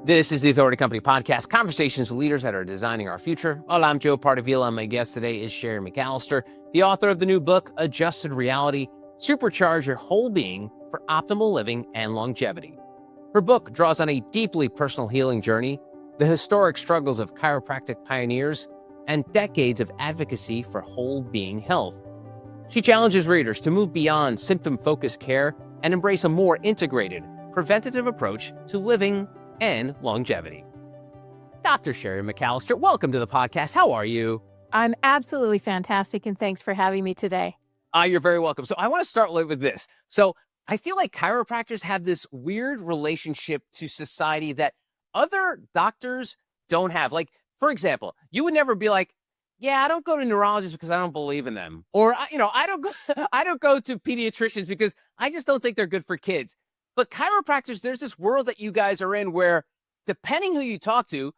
This is the Authority Company Podcast, conversations with leaders that are designing our future. Well, I'm Joe Pardavila, and my guest today is Sherry McAllister, the author of the new book, Adjusted Reality, Supercharge Your Whole Being for Optimal Living and Longevity. Her book draws on a deeply personal healing journey, the historic struggles of chiropractic pioneers, and decades of advocacy for whole being health. She challenges readers to move beyond symptom-focused care and embrace a more integrated, preventative approach to living and longevity. Dr. Sherry McAllister, welcome to the podcast. How are you? I'm absolutely fantastic, and thanks for having me today. You're very welcome. So I want to start with this. So I feel like chiropractors have this weird relationship to society that other doctors don't have. Like, for example, you would never be like, yeah, I don't go to neurologists because I don't believe in them. Or, I don't go to pediatricians because I just don't think they're good for kids. But chiropractors, there's this world that you guys are in where, depending who you talk to,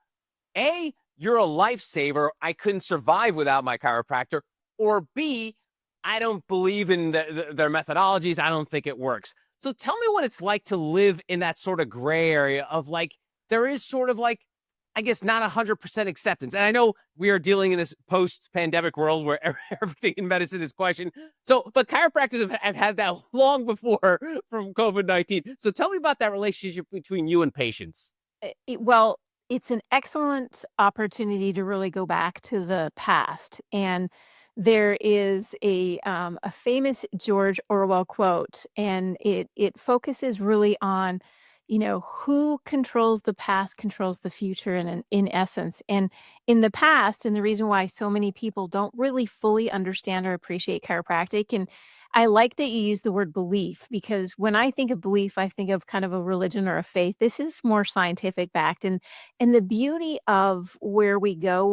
A, you're a lifesaver. I couldn't survive without my chiropractor. Or B, I don't believe in their methodologies. I don't think it works. So tell me what it's like to live in that sort of gray area of like, there is sort of like, I guess, not 100% acceptance. And I know we are dealing in this post-pandemic world where everything in medicine is questioned. So, but chiropractors have had that long before from COVID-19. So tell me about that relationship between you and patients. Well, it's an excellent opportunity to really go back to the past. And there is a famous George Orwell quote, and it focuses really on, who controls the past controls the future in essence. And in the past, and the reason why so many people don't really fully understand or appreciate chiropractic, and I like that you use the word belief, because when I think of belief, I think of kind of a religion or a faith. This is more scientific backed. And the beauty of where we go,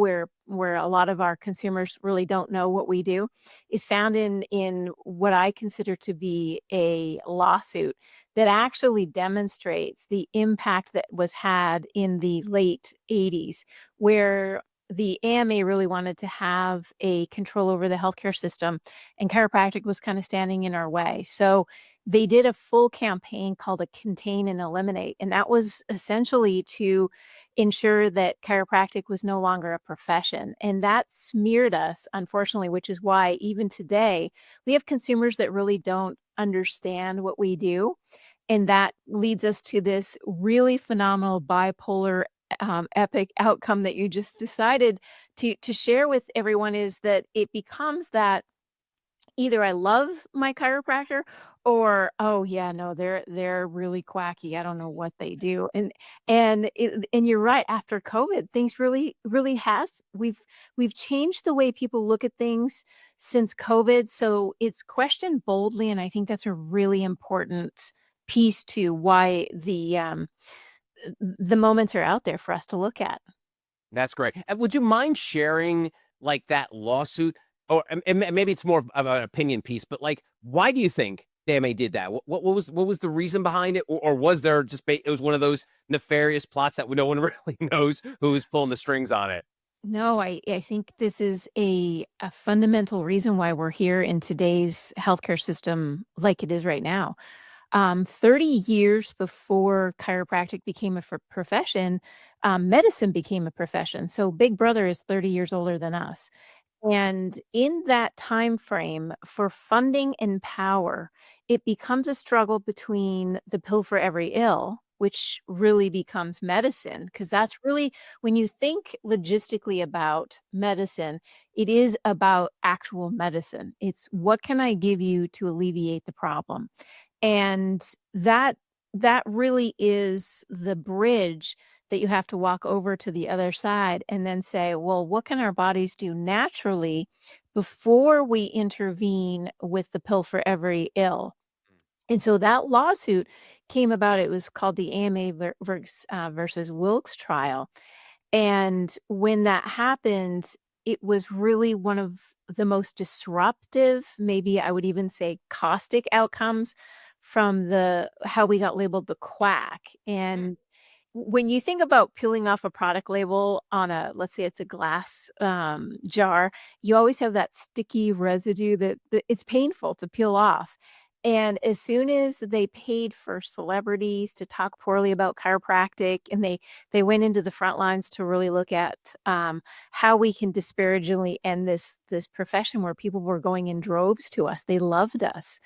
where a lot of our consumers really don't know what we do, is found in what I consider to be a lawsuit that actually demonstrates the impact that was had in the late 80s, where the AMA really wanted to have a control over the healthcare system, and chiropractic was kind of standing in our way. So they did a full campaign called a Contain and Eliminate, and that was essentially to ensure that chiropractic was no longer a profession. And that smeared us, unfortunately, which is why even today we have consumers that really don't understand what we do. And that leads us to this really phenomenal bipolar epic outcome that you just decided to share with everyone, is that it becomes that either I love my chiropractor, or oh yeah, no, they're really quacky. I don't know what they do. And you're right. After COVID, things really has we've changed the way people look at things since COVID. So it's questioned boldly, and I think that's a really important piece to why the moments are out there for us to look at. That's great. And would you mind sharing like that lawsuit? Or and maybe it's more of an opinion piece, but like, why do you think the AMA did that? What was the reason behind it? Or was there just, it was one of those nefarious plots that no one really knows who was pulling the strings on it? No, I think this is a fundamental reason why we're here in today's healthcare system like it is right now. 30 years before chiropractic became a profession, medicine became a profession. So Big Brother is 30 years older than us. And in that time frame, for funding and power, it becomes a struggle between the pill for every ill, which really becomes medicine, because that's really, when you think logistically about medicine, it is about actual medicine. It's what can I give you to alleviate the problem? And that really is the bridge that you have to walk over to the other side and then say, well, what can our bodies do naturally before we intervene with the pill for every ill? And so that lawsuit came about. It was called the AMA versus Wilkes trial. And when that happened, it was really one of the most disruptive, maybe I would even say caustic outcomes from the how we got labeled the quack. And when you think about peeling off a product label on a, let's say it's a glass jar, you always have that sticky residue that it's painful to peel off. And as soon as they paid for celebrities to talk poorly about chiropractic, and they went into the front lines to really look at how we can disparagingly end this profession where people were going in droves to us. They loved us.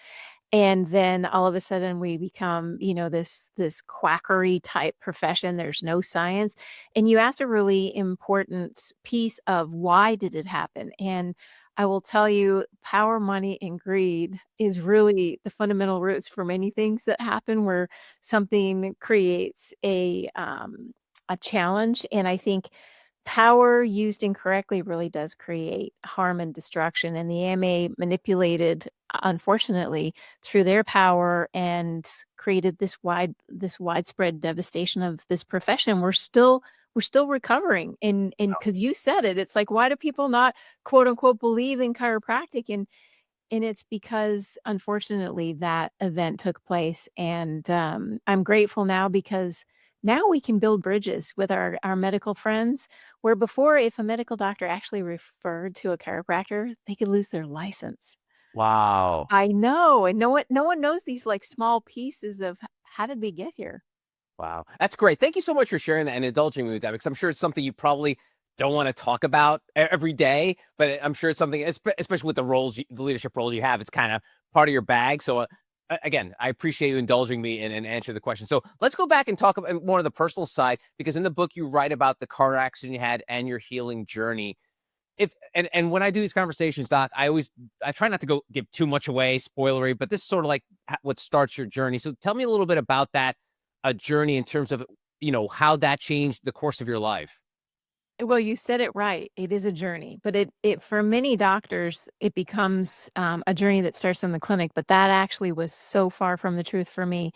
And then all of a sudden we become, this quackery type profession. There's no science. And you asked a really important piece of why did it happen? And I will tell you, power, money, and greed is really the fundamental roots for many things that happen where something creates a challenge. And I think power used incorrectly really does create harm and destruction. And the AMA manipulated, unfortunately, through their power and created this widespread devastation of this profession. We're still recovering. And because you said it, it's like, why do people not quote unquote believe in chiropractic? And it's because, unfortunately, that event took place. And I'm grateful now because now we can build bridges with our medical friends, where before, if a medical doctor actually referred to a chiropractor, they could lose their license. Wow. I know. And no one knows these like small pieces of how did we get here? Wow. That's great. Thank you so much for sharing that and indulging me with that, because I'm sure it's something you probably don't want to talk about every day, but I'm sure it's something, especially with the roles, the leadership roles you have, it's kind of part of your bag. So again, I appreciate you indulging me and answer the question. So let's go back and talk about more of the personal side, because in the book you write about the car accident you had and your healing journey. If and when I do these conversations, Doc, I try not to go give too much away, spoilery, but this is sort of like what starts your journey. So tell me a little bit about that, a journey in terms of how that changed the course of your life. Well, you said it right. It is a journey, but it for many doctors, it becomes a journey that starts in the clinic. But that actually was so far from the truth for me.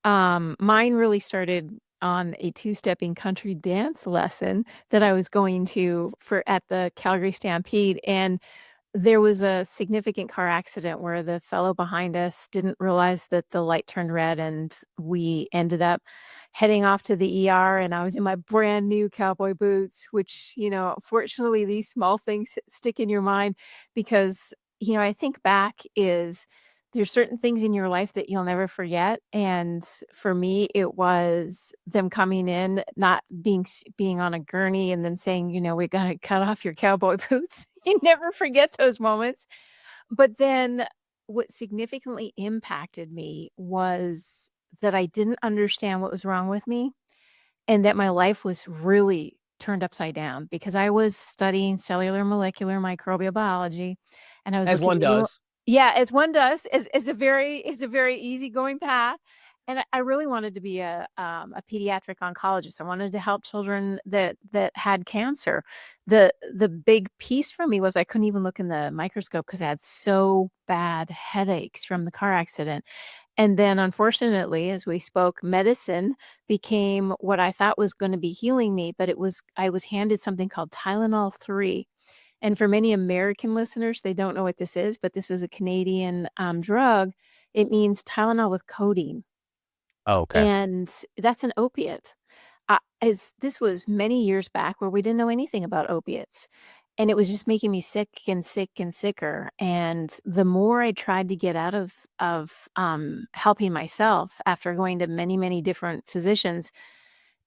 Mine really started on a two-stepping country dance lesson that I was going to for at the Calgary Stampede, and there was a significant car accident where the fellow behind us didn't realize that the light turned red, and we ended up heading off to the ER, and I was in my brand new cowboy boots, which, fortunately, these small things stick in your mind because, I think back is there's certain things in your life that you'll never forget, and for me, it was them coming in, not being on a gurney and then saying, "We gotta cut off your cowboy boots." You never forget those moments. But then what significantly impacted me was that I didn't understand what was wrong with me and that my life was really turned upside down because I was studying cellular molecular microbial biology, and I was As looking one into does. yeah, as one does, is a very easygoing path, and I really wanted to be a pediatric oncologist. I wanted to help children that had cancer. The big piece for me was I couldn't even look in the microscope because I had so bad headaches from the car accident. And then, unfortunately, as we spoke, medicine became what I thought was gonna be healing me, but I was handed something called Tylenol 3. And for many American listeners, they don't know what this is, but this was a Canadian, drug. It means Tylenol with codeine, Oh, okay. and that's an opiate. As this was many years back where we didn't know anything about opiates, and it was just making me sick and sick and sicker, and the more I tried to get out of helping myself after going to many, many different physicians,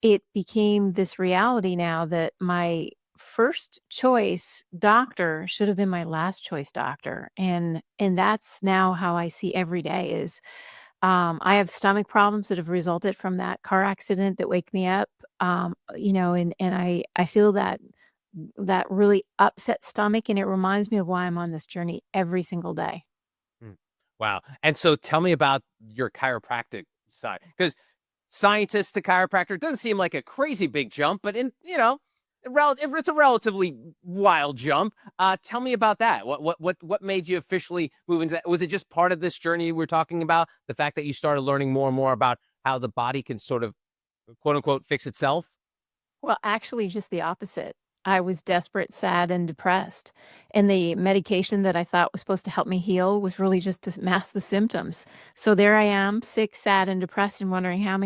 it became this reality now that my first choice doctor should have been my last choice doctor, and that's now how I see every day is I have stomach problems that have resulted from that car accident that wake me up, and I feel that really upset stomach, and it reminds me of why I'm on this journey every single day. Mm. Wow. And so tell me about your chiropractic side, because scientist to chiropractor doesn't seem like a crazy big jump, but it's a relatively wild jump. Tell me about that. What made you officially move into that? Was it just part of this journey we're talking about? The fact that you started learning more and more about how the body can sort of quote unquote fix itself? Well, actually, just the opposite. I was desperate, sad, and depressed. And the medication that I thought was supposed to help me heal was really just to mask the symptoms. So there I am, sick, sad, and depressed, and wondering how am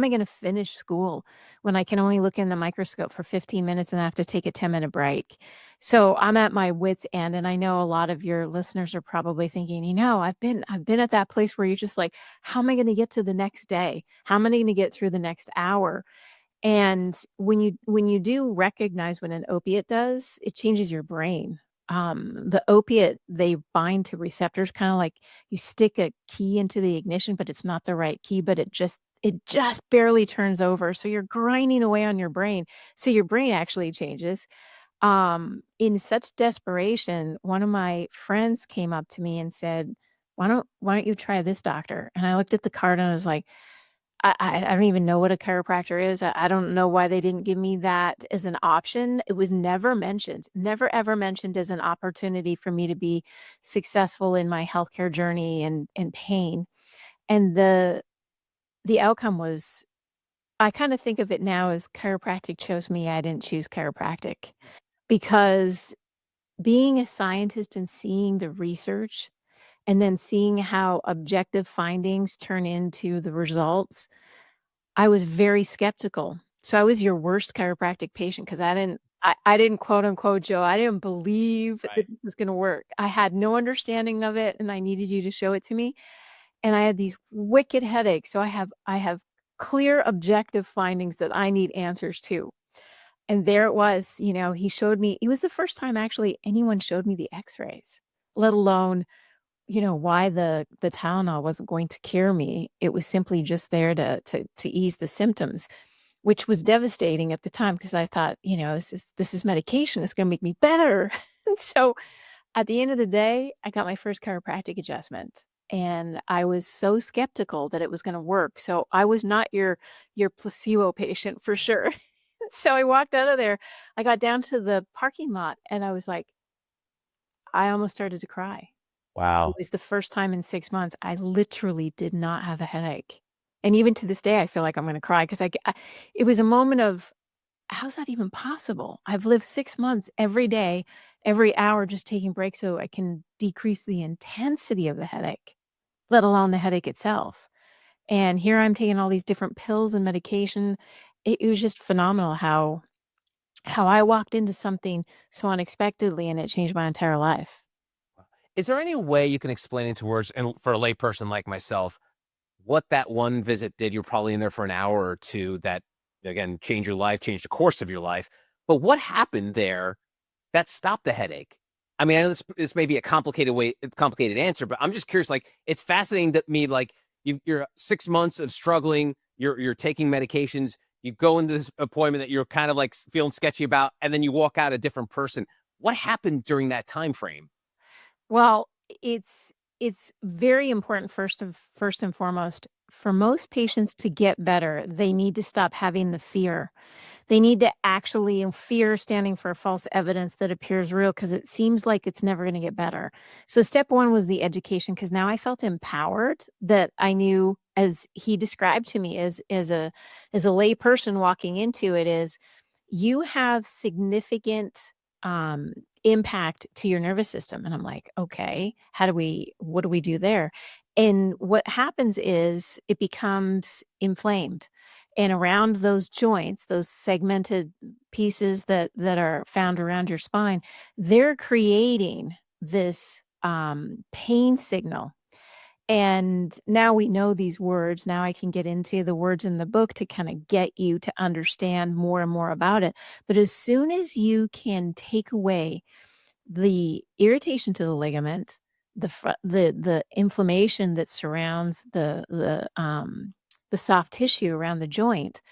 I gonna finish school when I can only look in the microscope for 15 minutes and I have to take a 10-minute break. So I'm at my wit's end, and I know a lot of your listeners are probably thinking, I've been at that place where you're just like, how am I gonna get to the next day? How am I gonna get through the next hour? And when you do recognize what an opiate does, it changes your brain. The opiate, they bind to receptors, kinda like you stick a key into the ignition, but it's not the right key, but it just barely turns over, so you're grinding away on your brain, so your brain actually changes. In such desperation, one of my friends came up to me and said, "Why don't you try this doctor?" And I looked at the card and I was like, I don't even know what a chiropractor is. I don't know why they didn't give me that as an option. It was never mentioned, never ever mentioned as an opportunity for me to be successful in my healthcare journey and pain. And the outcome was, I kind of think of it now as chiropractic chose me. I didn't choose chiropractic because being a scientist and seeing the research and then seeing how objective findings turn into the results, I was very skeptical. So I was your worst chiropractic patient because I didn't quote unquote, Joe, I didn't believe that Right. it was gonna work. I had no understanding of it, and I needed you to show it to me, and I had these wicked headaches, so I have clear objective findings that I need answers to. And there it was, he showed me it was the first time actually anyone showed me the X-rays, let alone, why the Tylenol wasn't going to cure me. It was simply just there to ease the symptoms, which was devastating at the time because I thought, this is medication, it's gonna make me better. And so at the end of the day, I got my first chiropractic adjustment, and I was so skeptical that it was gonna work. So I was not your placebo patient for sure. So I walked out of there, I got down to the parking lot, and I was like, I almost started to cry. It Wow. was the first time in 6 months I literally did not have a headache. And even to this day, I feel like I'm gonna cry 'cause it was a moment of, "How's that even possible? I've lived 6 months every day, every hour just taking breaks so I can decrease the intensity of the headache, let alone the headache itself." And here I'm taking all these different pills and medication. It was just phenomenal how I walked into something so unexpectedly, and it changed my entire life. Is there any way you can explain into words, and for a layperson like myself, what that one visit did? You're probably in there for an hour or two that, again, changed your life, changed the course of your life. But what happened there that stopped the headache? I mean, I know this may be a complicated answer, but I'm just curious. Like, it's fascinating to me. Like, you're 6 months of struggling. You're taking medications. You go into this appointment that you're kind of like feeling sketchy about, and then you walk out a different person. What happened during that time frame? Well, it's very important first and foremost for most patients to get better, they need to stop having the fear. They need to actually, and fear standing for false evidence that appears real because it seems like it's never gonna get better. So step 1 was the education because now I felt empowered that I knew as he described to me as a lay person walking into it is, you have significant, um, impact to your nervous system, and I'm like, "Okay, what do we do there?" And what happens is it becomes inflamed, and around those joints, those segmented pieces that are found around your spine, they're creating this, pain signal. And now we know these words. Now I can get into the words in the book to kinda get you to understand more and more about it. But as soon as you can take away the irritation to the ligament, the inflammation that surrounds the soft tissue around the joint,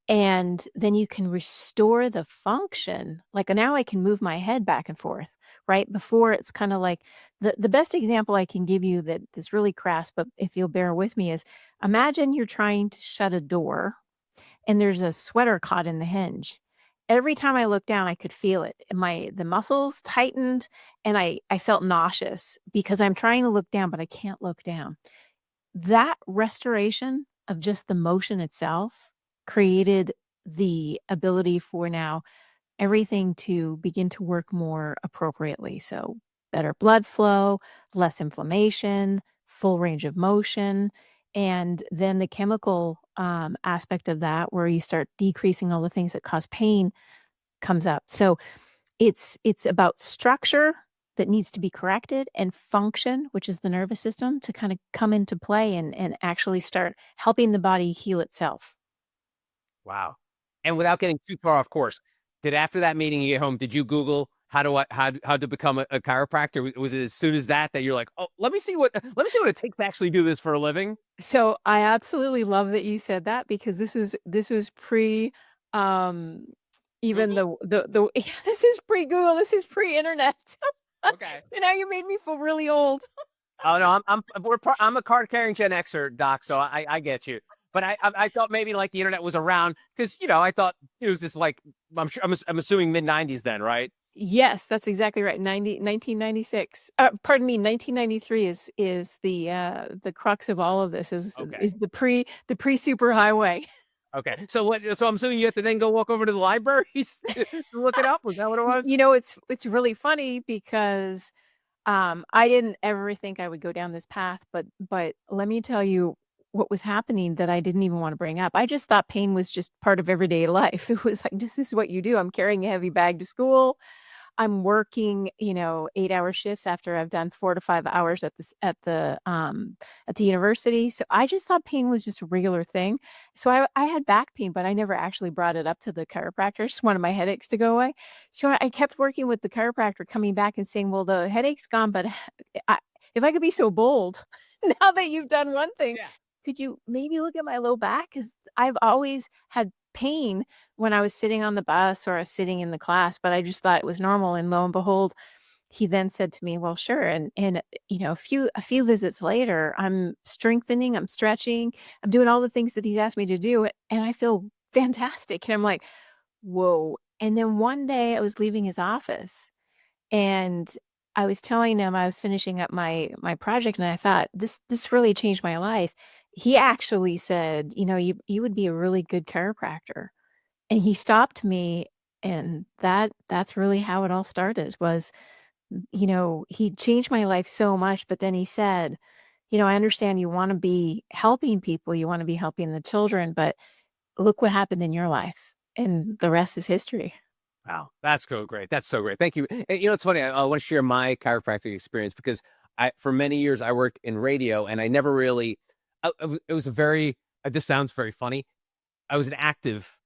and then you can restore the function. Like, now I can move my head back and forth, right? Before it's kinda like the best example I can give you that's really crass, but if you'll bear with me is, imagine you're trying to shut a door and there's a sweater caught in the hinge. Every time I looked down, I could feel it. And the muscles tightened and I felt nauseous because I'm trying to look down, but I can't look down. That restoration of just the motion itself created the ability for now everything to begin to work more appropriately. So better blood flow, less inflammation, full range of motion, and then the chemical aspect of that, where you start decreasing all the things that cause pain, comes up. So it's about structure that needs to be corrected, and function, which is the nervous system, to kind of come into play and actually start helping the body heal itself. Wow. And without getting too far off course, did after that meeting you get home, did you Google how to become a chiropractor? Was it as soon as that you're like, oh, let me see what it takes to actually do this for a living? So I absolutely love that you said that, because this was pre um even Google? the yeah, this is pre Google, this is pre internet. Okay. So now you made me feel really old. Oh no, I'm a card carrying Gen Xer, Doc. So I get you. But I thought maybe like the internet was around because I thought it was just like I'm assuming mid 90s then, right? Yes, that's exactly right. 1996. Pardon me, 1993 is the crux of all of this, Okay. is the pre-superhighway. Okay. So what? So I'm assuming you have to then go walk over to the libraries to look it up. Was that what it was? It's really funny because I didn't ever think I would go down this path, but let me tell you what was happening that I didn't even wanna bring up. I just thought pain was just part of everyday life. It was like, "This is what you do." I'm carrying a heavy bag to school. I'm working, 8-hour shifts after I've done 4 to 5 hours at the university. So I just thought pain was just a regular thing. So I had back pain, but I never actually brought it up to the chiropractor. Just wanted my headaches to go away. So I kept working with the chiropractor, coming back and saying, "Well, the headache's gone, but I if I could be so bold, now that you've done one thing, Yeah. could you maybe look at my low back? Because I've always had pain when I was sitting on the bus or I was sitting in the class, but I just thought it was normal, and lo and behold, he then said to me, "Well, sure." A few visits later, I'm strengthening, I'm stretching, I'm doing all the things that he's asked me to do, and I feel fantastic, and I'm like, "Whoa." And then one day I was leaving his office, and I was telling him I was finishing up my project, and I thought, "This really changed my life." He actually said, "You would be a really good chiropractor." And he stopped me, and that's really how it all started. Was, he changed my life so much, but then he said, "I understand you wanna be helping people, you wanna be helping the children, but look what happened in your life, and the rest is history." Wow, that's so great. That's so great. Thank you. And it's funny. I want to share my chiropractic experience because for many years, I worked in radio, and I never really. It was a very. This sounds very funny. I was an active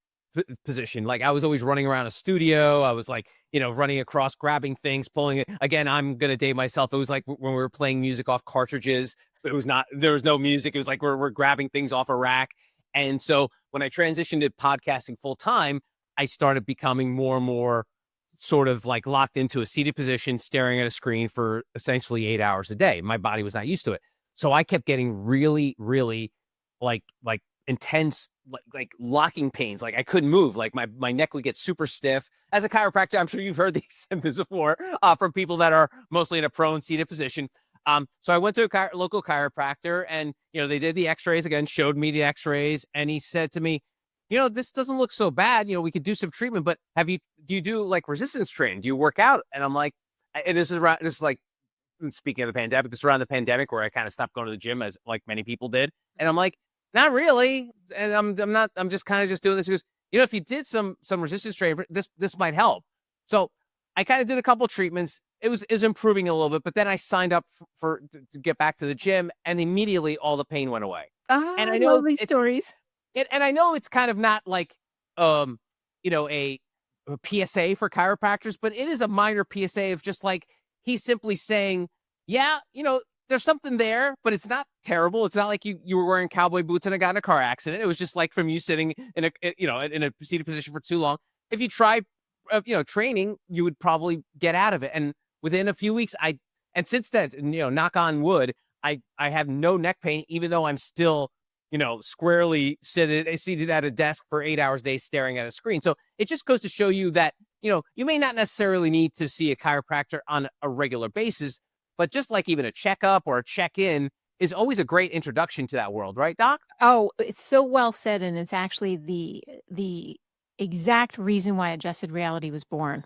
position. Like I was always running around a studio. I was like, running across, grabbing things, pulling it. Again, I'm gonna date myself. It was like when we were playing music off cartridges. It was not. There was no music. It was like we're grabbing things off a rack. And so when I transitioned to podcasting full time, I started becoming more and more sort of like locked into a seated position, staring at a screen for essentially 8 hours a day. My body was not used to it. So I kept getting really, really like intense, like locking pains. Like I couldn't move. Like my neck would get super stiff. As a chiropractor, I'm sure you've heard these symptoms before from people that are mostly in a prone seated position. So I went to a local chiropractor, and they did the X-rays again, showed me the X-rays, and he said to me, this doesn't look so bad. We could do some treatment, but do you do like resistance training? Do you work out? And I'm like, and this is like, speaking of the pandemic, this is around the pandemic where I kind of stopped going to the gym as like many people did. And I'm like, not really. And I'm just kind of just doing this because, if you did some resistance training, this might help. So I kind of did a couple treatments. It was improving a little bit, but then I signed up to get back to the gym, and immediately all the pain went away. Ah, And I I love know these stories. and I know it's kind of not like, um, you know, a, a PSA for chiropractors, but it is a minor PSA of just like he's simply saying, yeah, there's something there, but it's not terrible. It's not like you were wearing cowboy boots and I got in a car accident. It was just like from you sitting in a seated position for too long. If you try, training, you would probably get out of it. And within a few weeks, and since then, knock on wood, I have no neck pain, even though I'm still squarely seated at a desk for 8 hours a day staring at a screen. So it just goes to show you that, you may not necessarily need to see a chiropractor on a regular basis, but just like even a checkup or a check-in is always a great introduction to that world, right, Doc? Oh, it's so well said, and it's actually the exact reason why adjusted reality was born,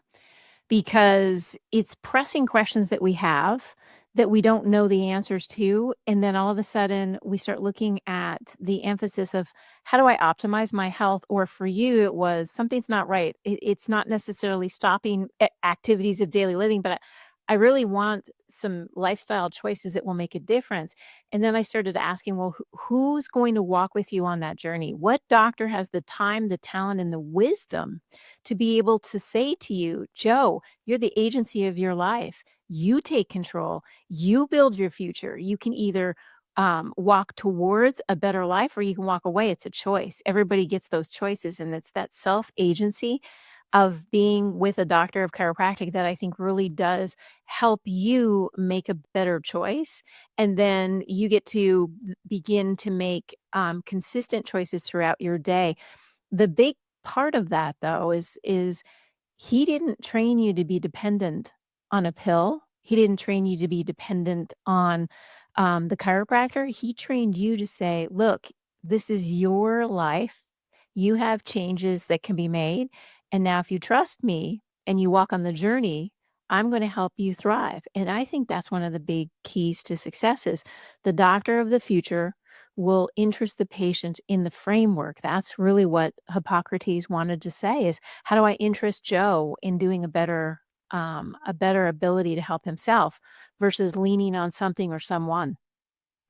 because it's pressing questions that we have that we don't know the answers to. And then all of a sudden, we start looking at the emphasis of how do I optimize my health? Or for you, it was something's not right. It's not necessarily stopping activities of daily living, but I really want some lifestyle choices that will make a difference. And then I started asking, well, who's going to walk with you on that journey? What doctor has the time, the talent, and the wisdom to be able to say to you, Joe, you're the agency of your life. You take control. You build your future. You can either walk towards a better life or you can walk away. It's a choice. Everybody gets those choices. And it's that self agency of being with a doctor of chiropractic that I think really does help you make a better choice. And then you get to begin to make consistent choices throughout your day. The big part of that though is he didn't train you to be dependent on a pill. He didn't train you to be dependent on, the chiropractor. He trained you to say, "Look, this is your life. You have changes that can be made, and now if you trust me and you walk on the journey, I'm gonna help you thrive." And I think that's one of the big keys to success is the doctor of the future will interest the patient in the framework. That's really what Hippocrates wanted to say is how do I interest Joe in doing a better ability to help himself versus leaning on something or someone?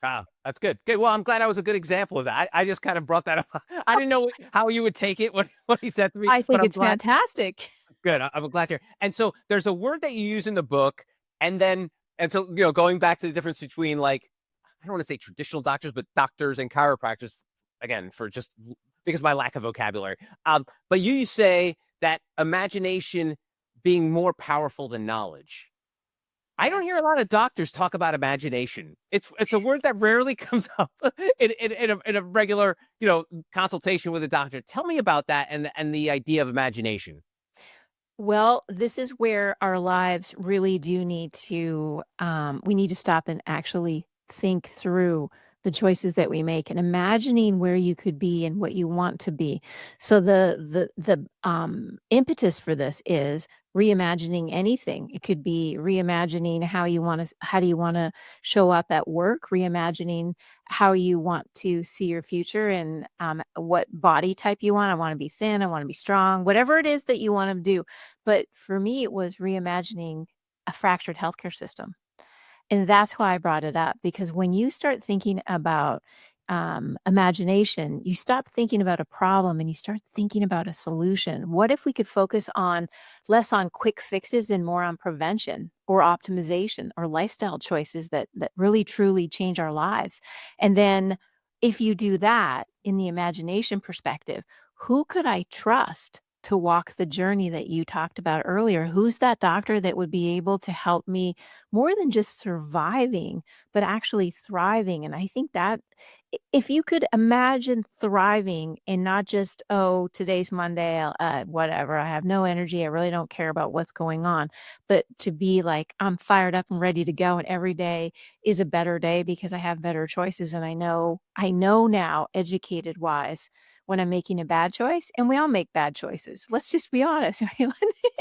Wow, that's good. Good. Well, I'm glad I was a good example of that. I just kind of brought that up. I didn't know how you would take it when, what he said to me, I but think I'm it's glad. fantastic. Good. I'm glad to hear. And so there's a word that you use in the book, and then and so going back to the difference between like I don't want to say traditional doctors, but doctors and chiropractors again for just because of my lack of vocabulary. But you say that imagination being more powerful than knowledge. I don't hear a lot of doctors talk about imagination. It's a word that rarely comes up in a regular consultation with a doctor. Tell me about that and the idea of imagination. Well, this is where our lives really do need to, we need to stop and actually think through the choices that we make and imagining where you could be and what you want to be. So the impetus for this is reimagining anything. It could be reimagining how do you want to show up at work, reimagining how you want to see your future and what body type you want. I want to be thin, I want to be strong, whatever it is that you want to do, but for me, it was reimagining a fractured healthcare system. And that's why I brought it up because when you start thinking about imagination, you stop thinking about a problem and you start thinking about a solution. What if we could focus on less on quick fixes and more on prevention or optimization or lifestyle choices that really truly change our lives? And then if you do that in the imagination perspective, who could I trust to walk the journey that you talked about earlier? Who's that doctor that would be able to help me more than just surviving, but actually thriving? And I think that if you could imagine thriving and not just, oh, today's Monday, whatever, I have no energy, I really don't care about what's going on, but to be like, I'm fired up and ready to go, and every day is a better day because I have better choices, and I know now, educated wise, when I'm making a bad choice, and we all make bad choices. Let's just be honest.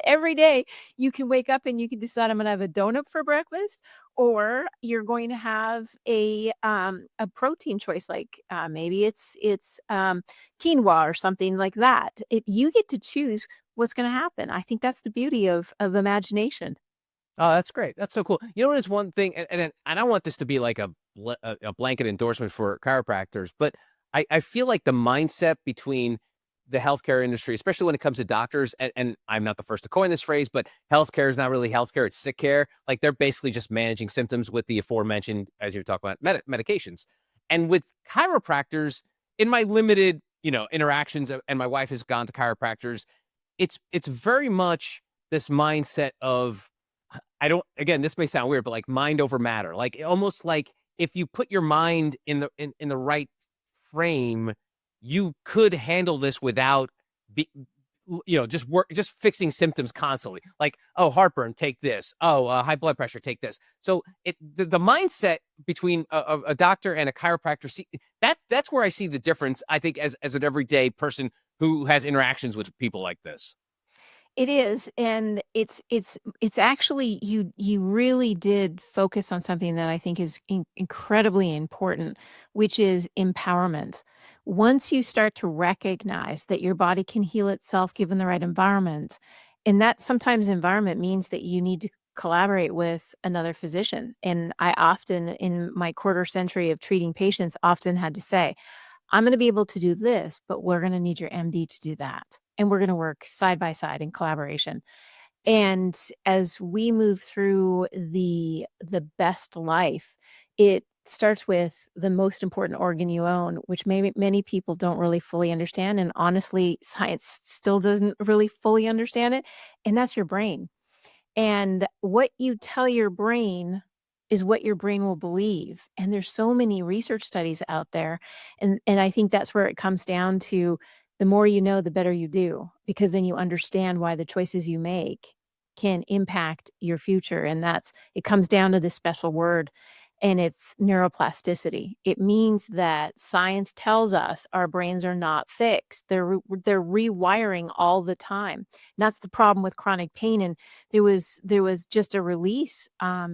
Every day you can wake up and you can decide I'm gonna have a donut for breakfast, or you're going to have a protein choice like maybe it's quinoa or something like that. You get to choose what's going to happen. I think that's the beauty of imagination. Oh, that's great. That's so cool. You know, there's one thing, and I don't want this to be like a blanket endorsement for chiropractors, but I feel like the mindset between the healthcare industry, especially when it comes to doctors, and I'm not the first to coin this phrase, but healthcare is not really healthcare; it's sick care. Like they're basically just managing symptoms with the aforementioned, as you're talking about, medications. And with chiropractors, in my limited, interactions, and my wife has gone to chiropractors, it's very much this mindset of I don't again, this may sound weird, but like mind over matter. Like almost like if you put your mind in the right frame, you could handle this without be, just fixing symptoms constantly. Like, oh, heartburn, take this. Oh, high blood pressure, take this. So the mindset between a doctor and a chiropractor, see that's where I see the difference. I think as an everyday person who has interactions with people like this. It is, and it's actually you really did focus on something that I think is incredibly important, which is empowerment. Once you start to recognize that your body can heal itself given the right environment, and that sometimes environment means that you need to collaborate with another physician. And I often, in my quarter century of treating patients, often had to say, I'm going to be able to do this, but we're going to need your MD to do that. And we're going to work side by side in collaboration. And as we move through the best life, it starts with the most important organ you own, which maybe many people don't really fully understand. And honestly, science still doesn't really fully understand it. And that's your brain. And what you tell your brain is what your brain will believe. And there's so many research studies out there. And I think that's where it comes down to the more you know, the better you do, because then you understand why the choices you make can impact your future. And that's it comes down to this special word, and it's neuroplasticity. It means that science tells us our brains are not fixed. They're rewiring all the time. And that's the problem with chronic pain. And there was just a release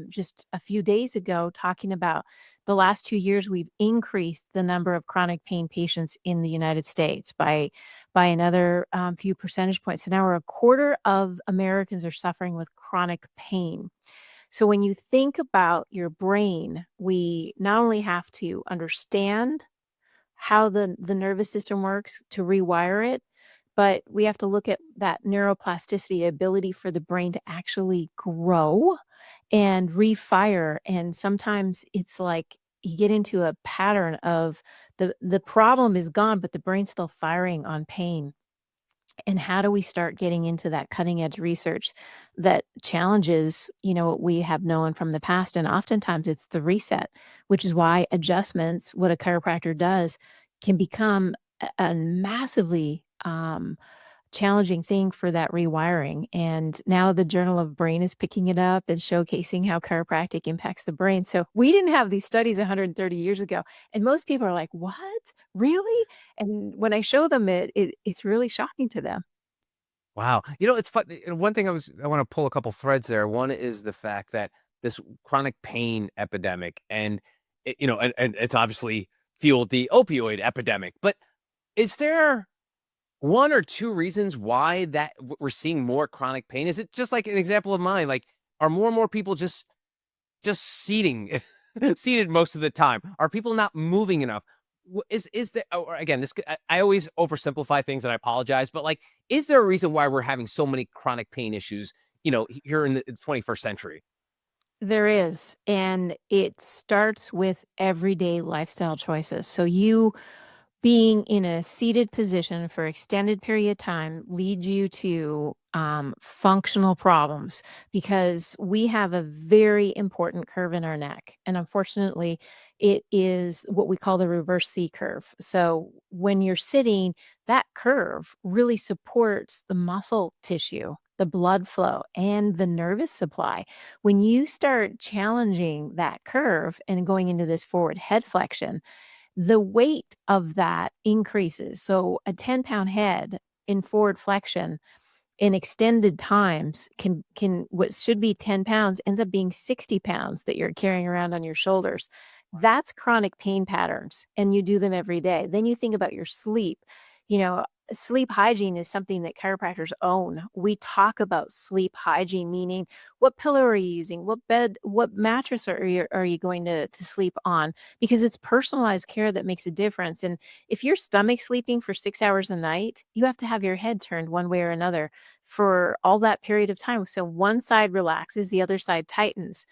just a few days ago talking about the last 2 years we've increased the number of chronic pain patients in the United States by another few percentage points. So now we're a quarter of Americans are suffering with chronic pain. So when you think about your brain, we not only have to understand how the nervous system works to rewire it, but we have to look at that neuroplasticity, the ability for the brain to actually grow and refire. And sometimes it's like you get into a pattern of the problem is gone, but the brain's still firing on pain. And how do we start getting into that cutting edge research that challenges, what we have known from the past? And oftentimes it's the reset, which is why adjustments, what a chiropractor does, can become a massively challenging thing for that rewiring. And now the Journal of Brain is picking it up and showcasing how chiropractic impacts the brain. So we didn't have these studies 130 years ago. And most people are like, what? Really? And when I show them it's really shocking to them. Wow. It's fun. One thing I want to pull a couple threads there. One is the fact that this chronic pain epidemic and it's obviously fueled the opioid epidemic. But is there one or two reasons why that we're seeing more chronic pain? Is it just like an example of mine? Like, are more and more people just seating, seated most of the time? Are people not moving enough? Is there? Or again, I always oversimplify things, and I apologize. But like, is there a reason why we're having so many chronic pain issues? Here in the 21st century. There is. And it starts with everyday lifestyle choices. So you being in a seated position for extended period of time leads you to functional problems because we have a very important curve in our neck. And unfortunately, it is what we call the reverse C curve. So when you're sitting, that curve really supports the muscle tissue, the blood flow, and the nervous supply. When you start challenging that curve and going into this forward head flexion, the weight of that increases. So a 10-pound head in forward flexion in extended times can what should be 10 pounds ends up being 60 pounds that you're carrying around on your shoulders. That's chronic pain patterns, and you do them every day. Then you think about your sleep. You know, sleep hygiene is something that chiropractors own. We talk about sleep hygiene, meaning what pillow are you using? What bed, what mattress are you going to sleep on? Because it's personalized care that makes a difference. And if your stomach's sleeping for 6 hours a night, you have to have your head turned one way or another for all that period of time. So one side relaxes, the other side tightens.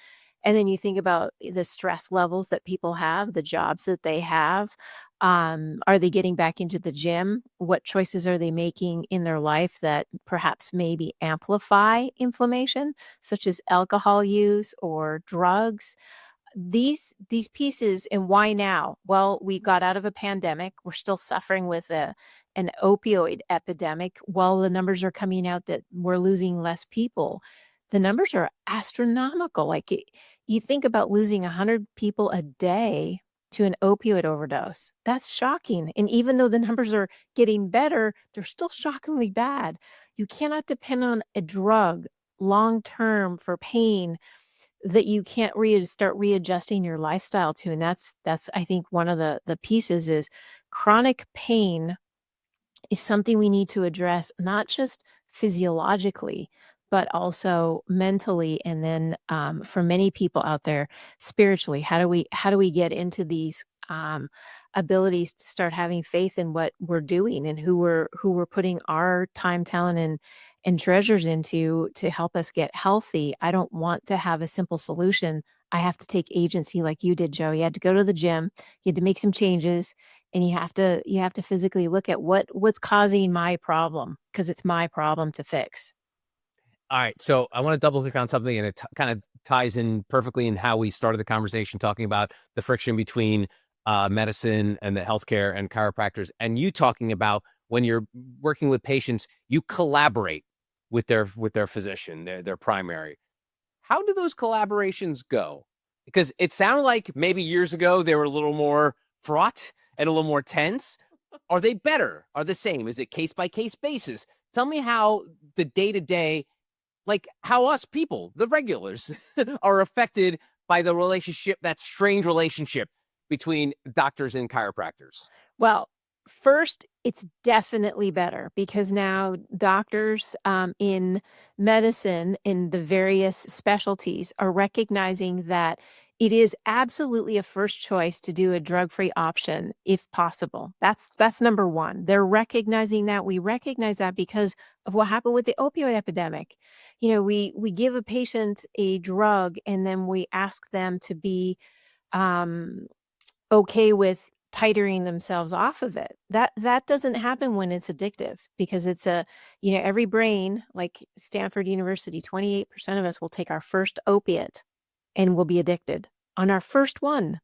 And then you think about the stress levels that people have, the jobs that they have. Are they getting back into the gym? What choices are they making in their life that perhaps maybe amplify inflammation, such as alcohol use or drugs? These pieces, and why now? Well, we got out of a pandemic. We're still suffering with an opioid epidemic. While the numbers are coming out that we're losing less people, the numbers are astronomical. You think about losing 100 people a day to an opioid overdose. That's shocking. And even though the numbers are getting better, they're still shockingly bad. You cannot depend on a drug long term for pain that you can't start readjusting your lifestyle to. And that's I think one of the pieces is chronic pain is something we need to address, not just physiologically, but also mentally. And then for many people out there, spiritually, how do we get into these abilities to start having faith in what we're doing and who we're putting our time, talent, and treasures into to help us get healthy. I don't want to have a simple solution. I have to take agency like you did, Joe. You had to go to the gym, you had to make some changes, and you have to physically look at what's causing my problem, because it's my problem to fix. All right, so I want to double click on something, and it kind of ties in perfectly in how we started the conversation, talking about the friction between medicine and the healthcare and chiropractors, and you talking about when you're working with patients, you collaborate with their physician, their primary. How do those collaborations go? Because it sounded like maybe years ago they were a little more fraught and a little more tense. Are they better? Are the same? Is it case by case basis? Tell me how the day to day, like how us people, the regulars, are affected by the relationship, that strange relationship between doctors and chiropractors. Well, first, it's definitely better because now doctors in medicine, in the various specialties, are recognizing that it is absolutely a first choice to do a drug-free option if possible. That's number one. They're recognizing that. We recognize that because of what happened with the opioid epidemic. We give a patient a drug and then we ask them to be um, okay with tightening themselves off of it. That doesn't happen when it's addictive because every brain, like Stanford University, 28% of us will take our first opiate and will be addicted on our first one.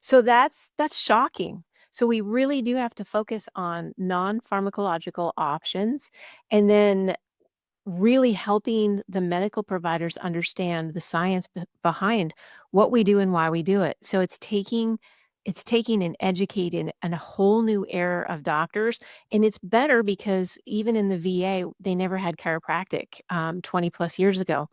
So that's shocking. So we really do have to focus on non-pharmacological options and then really helping the medical providers understand the science behind what we do and why we do it. So it's taking and educating and a whole new era of doctors, and it's better because even in the VA, they never had chiropractic 20 plus years ago.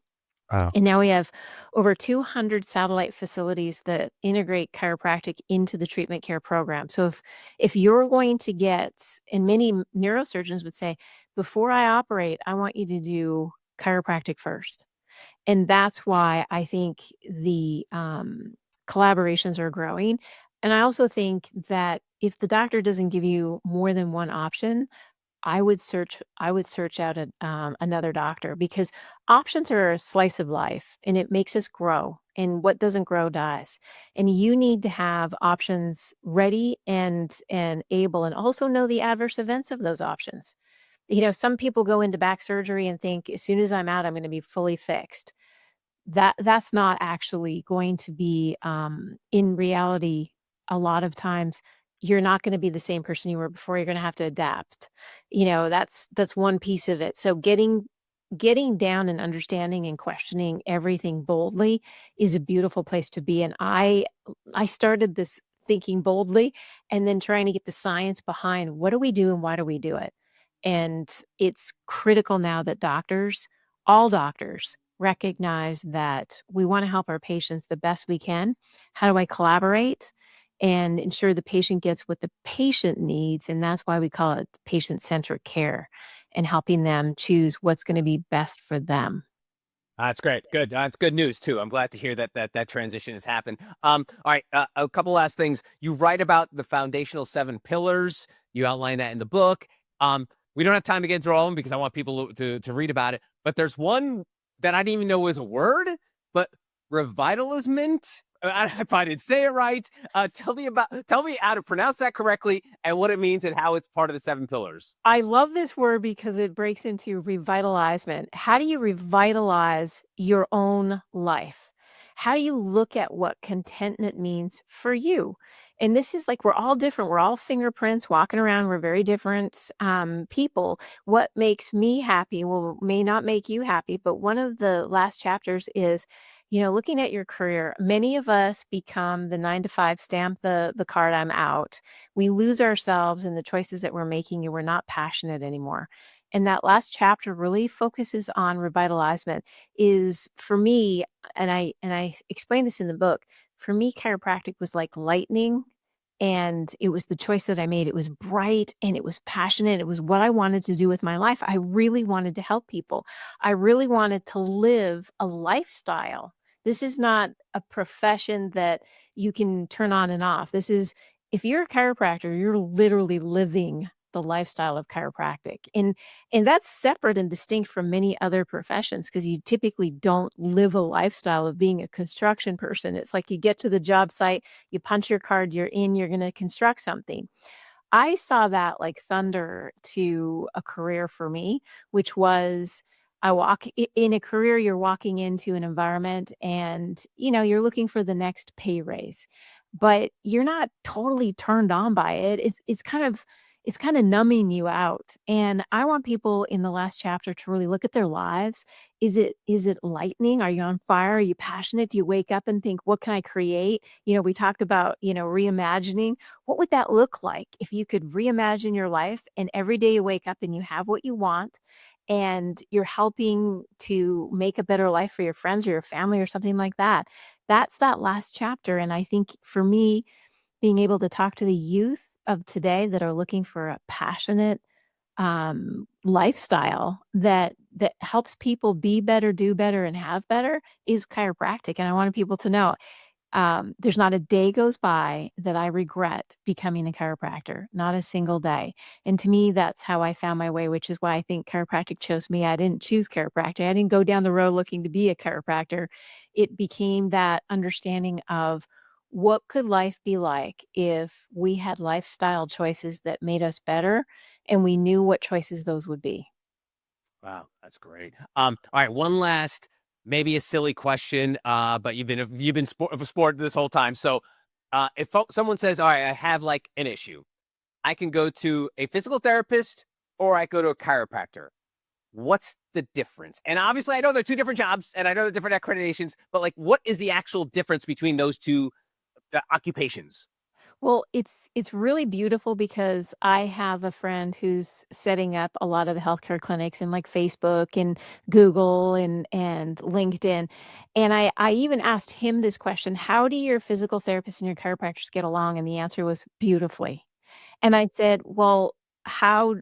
Wow. And now we have over 200 satellite facilities that integrate chiropractic into the treatment care program. So if you're going to get, and many neurosurgeons would say, before I operate, I want you to do chiropractic first. And that's why I think the collaborations are growing. And I also think that if the doctor doesn't give you more than one option, I would search out another doctor because options are a slice of life and it makes us grow. And what doesn't grow dies. And you need to have options ready and able, and also know the adverse events of those options. Some people go into back surgery and think as soon as I'm out, I'm going to be fully fixed. That's not actually going to be in reality. A lot of times you're not going to be the same person you were before. You're going to have to adapt. That's one piece of it. So getting down and understanding and questioning everything boldly is a beautiful place to be. And I started this thinking boldly and then trying to get the science behind what do we do and why do we do it. And it's critical now that all doctors recognize that we want to help our patients the best we can. How do I collaborate and ensure the patient gets what the patient needs? And that's why we call it patient-centric care and helping them choose what's going to be best for them. That's great. Good. That's good news too. I'm glad to hear that transition has happened. All right. A couple last things. You write about the foundational 7 pillars. You outline that in the book. We don't have time to get through all of them because I want people to read about it. But there's one that I didn't even know was a word, but revitalizement. I probably didn't say it right. Tell me how to pronounce that correctly and what it means and how it's part of the 7 pillars. I love this word because it breaks into revitalizement. How do you revitalize your own life? How do you look at what contentment means for you? And this is like we're all different. We're all fingerprints walking around. We're very different people. What makes me happy may not make you happy. But one of the last chapters is looking at your career, many of us become the 9 to 5, stamp the card, I'm out. We lose ourselves in the choices that we're making and we're not passionate anymore. And that last chapter really focuses on revitalizement is for me, and I explain this in the book. For me, chiropractic was like lightning, and it was the choice that I made. It was bright and it was passionate. It was what I wanted to do with my life. I really wanted to help people. I really wanted to live a lifestyle. This is not a profession that you can turn on and off. This is, if you're a chiropractor, you're literally living the lifestyle of chiropractic. And that's separate and distinct from many other professions because you typically don't live a lifestyle of being a construction person. It's like you get to the job site, you punch your card, you're in, you're going to construct something. I saw that like thunder to a career for me, which was in a career, you're walking into an environment and, you're looking for the next pay raise, but you're not totally turned on by it. It's kind of numbing you out. And I want people in the last chapter to really look at their lives. Is it lightning? Are you on fire? Are you passionate? Do you wake up and think, what can I create? We talked about, reimagining. What would that look like if you could reimagine your life and every day you wake up and you have what you want and you're helping to make a better life for your friends or your family or something like that? That's that last chapter. And I think for me, being able to talk to the youth of today that are looking for a passionate lifestyle that helps people be better, do better, and have better is chiropractic. And I wanted people to know there's not a day goes by that I regret becoming a chiropractor, not a single day. And to me, that's how I found my way, which is why I think chiropractic chose me. I didn't choose chiropractic. I didn't go down the road looking to be a chiropractor. It became that understanding of what could life be like if we had lifestyle choices that made us better and we knew what choices those would be. Wow, that's great. All right, one last, maybe a silly question, but you've been sport this whole time. So, if someone says, "All right, I have like an issue," I can go to a physical therapist or I go to a chiropractor. What's the difference? And obviously, I know they're two different jobs, and I know they're different accreditations. But like, what is the actual difference between those two occupations? Well, it's really beautiful because I have a friend who's setting up a lot of the healthcare clinics in like Facebook and Google and LinkedIn. And I even asked him this question, how do your physical therapists and your chiropractors get along? And the answer was beautifully. And I said, "Well, how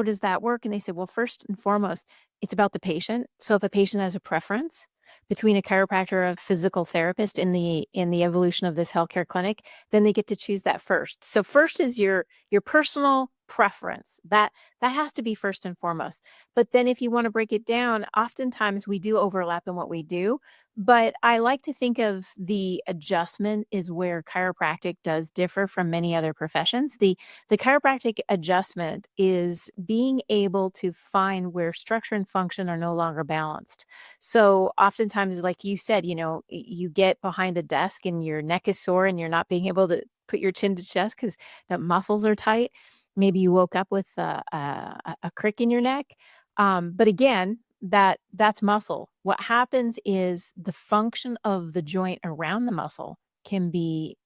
does that work?" And they said, "Well, first and foremost, it's about the patient. So if a patient has a preference between a chiropractor or a physical therapist in the evolution of this healthcare clinic, then they get to choose that first. So first is your personal preference. That has to be first and foremost. But then if you want to break it down, oftentimes we do overlap in what we do, but I like to think of the adjustment is where chiropractic does differ from many other professions. The chiropractic adjustment is being able to find where structure and function are no longer balanced. So oftentimes, like you said, you get behind a desk and your neck is sore and you're not being able to put your chin to chest because the muscles are tight. Maybe you woke up with a crick in your neck. But again, that's muscle. What happens is the function of the joint around the muscle can be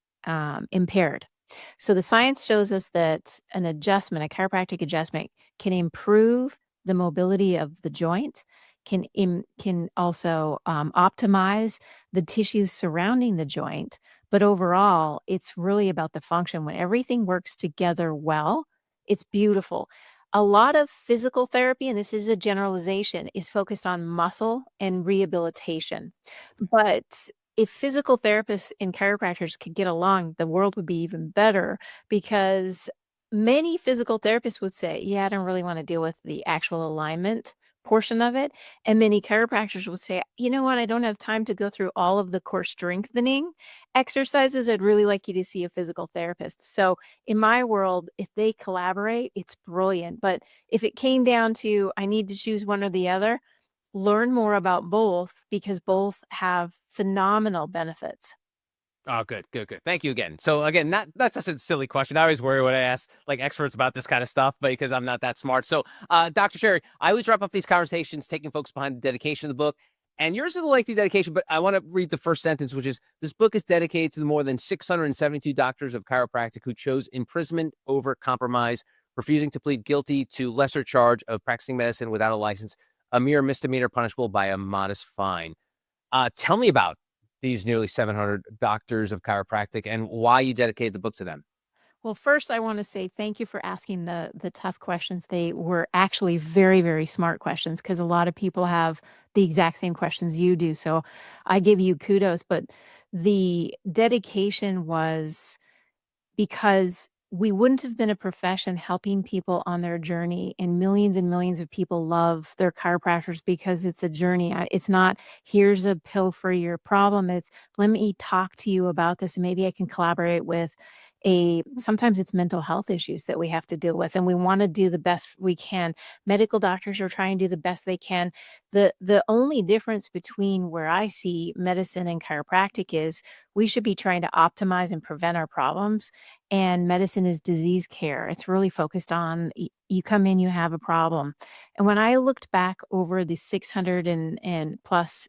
impaired. So the science shows us that an adjustment, a chiropractic adjustment, can improve the mobility of the joint, can also optimize the tissues surrounding the joint. But overall, it's really about the function. When everything works together well, it's beautiful. A lot of physical therapy, and this is a generalization, is focused on muscle and rehabilitation. But if physical therapists and chiropractors could get along, the world would be even better because many physical therapists would say, yeah, I don't really want to deal with the actual alignment portion of it. And many chiropractors would say, you know what, I don't have time to go through all of the core strengthening exercises. I'd really like you to see a physical therapist. So in my world, if they collaborate, it's brilliant. But if it came down to I need to choose one or the other, learn more about both because both have phenomenal benefits. Oh, good, good, good. Thank you again. So again, that's such a silly question. I always worry when I ask like experts about this kind of stuff because I'm not that smart. So, Dr. Sherry, I always wrap up these conversations taking folks behind the dedication of the book. And yours is a lengthy dedication, but I want to read the first sentence, which is, this book is dedicated to the more than 672 doctors of chiropractic who chose imprisonment over compromise, refusing to plead guilty to lesser charge of practicing medicine without a license, a mere misdemeanor punishable by a modest fine. Tell me about these nearly 700 doctors of chiropractic and why you dedicated the book to them. Well, first, I want to say thank you for asking the tough questions. They were actually very, very smart questions because a lot of people have the exact same questions you do. So I give you kudos, but the dedication was because we wouldn't have been a profession helping people on their journey, and millions of people love their chiropractors because it's a journey. It's not, here's a pill for your problem. It's, let me talk to you about this and maybe I can collaborate with a, sometimes it's mental health issues that we have to deal with, and we want to do the best we can. Medical doctors are trying to do the best they can. The only difference between where I see medicine and chiropractic is we should be trying to optimize and prevent our problems, and medicine is disease care. It's really focused on you come in, you have a problem. And when I looked back over the 600 and plus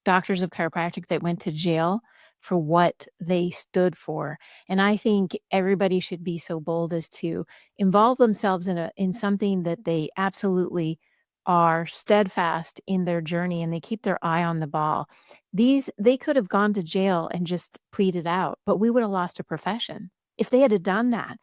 doctors of chiropractic that went to jail for what they stood for, and I think everybody should be so bold as to involve themselves in something that they absolutely are steadfast in their journey and they keep their eye on the ball. These, they could have gone to jail and just pleaded out, but we would have lost a profession if they had done that.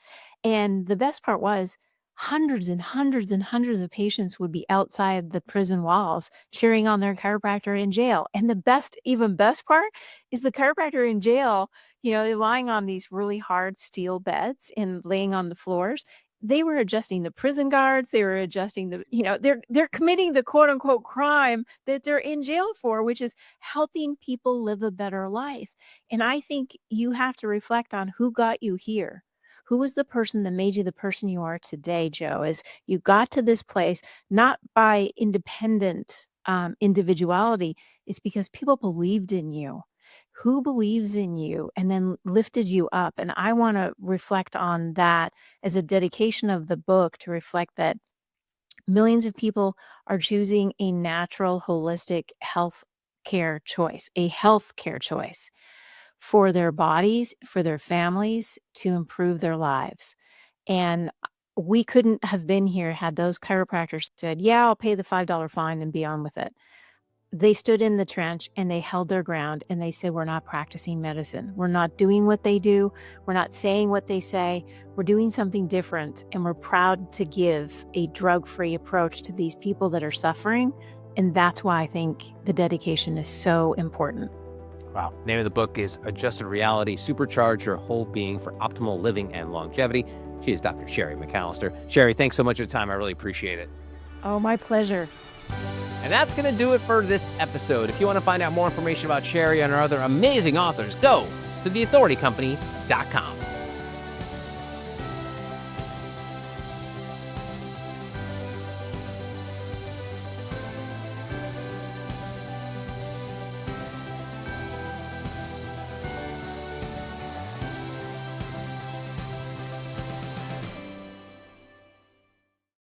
And the best part was hundreds and hundreds and hundreds of patients would be outside the prison walls cheering on their chiropractor in jail. And the best, even best part is the chiropractor in jail, they're lying on these really hard steel beds and laying on the floors. They were adjusting the prison guards. They were adjusting they're committing the quote unquote crime that they're in jail for, which is helping people live a better life. And I think you have to reflect on who got you here. Who was the person that made you the person you are today, Joe? Is you got to this place not by independent individuality. It's because people believed in you. Who believes in you and then lifted you up? And I want to reflect on that as a dedication of the book, to reflect that millions of people are choosing a natural, holistic health care choice, a health care choice for their bodies, for their families, to improve their lives. And we couldn't have been here had those chiropractors said, yeah, I'll pay the $5 fine and be on with it. They stood in the trench and they held their ground and they said, we're not practicing medicine. We're not doing what they do. We're not saying what they say. We're doing something different. And we're proud to give a drug-free approach to these people that are suffering. And that's why I think the dedication is so important. Wow. Name of the book is Adjusted Reality, Supercharge Your Whole Being for Optimal Living and Longevity. She is Dr. Sherry McAllister. Sherry, thanks so much for your time. I really appreciate it. Oh, my pleasure. And that's going to do it for this episode. If you want to find out more information about Sherry and our other amazing authors, go to theauthoritycompany.com.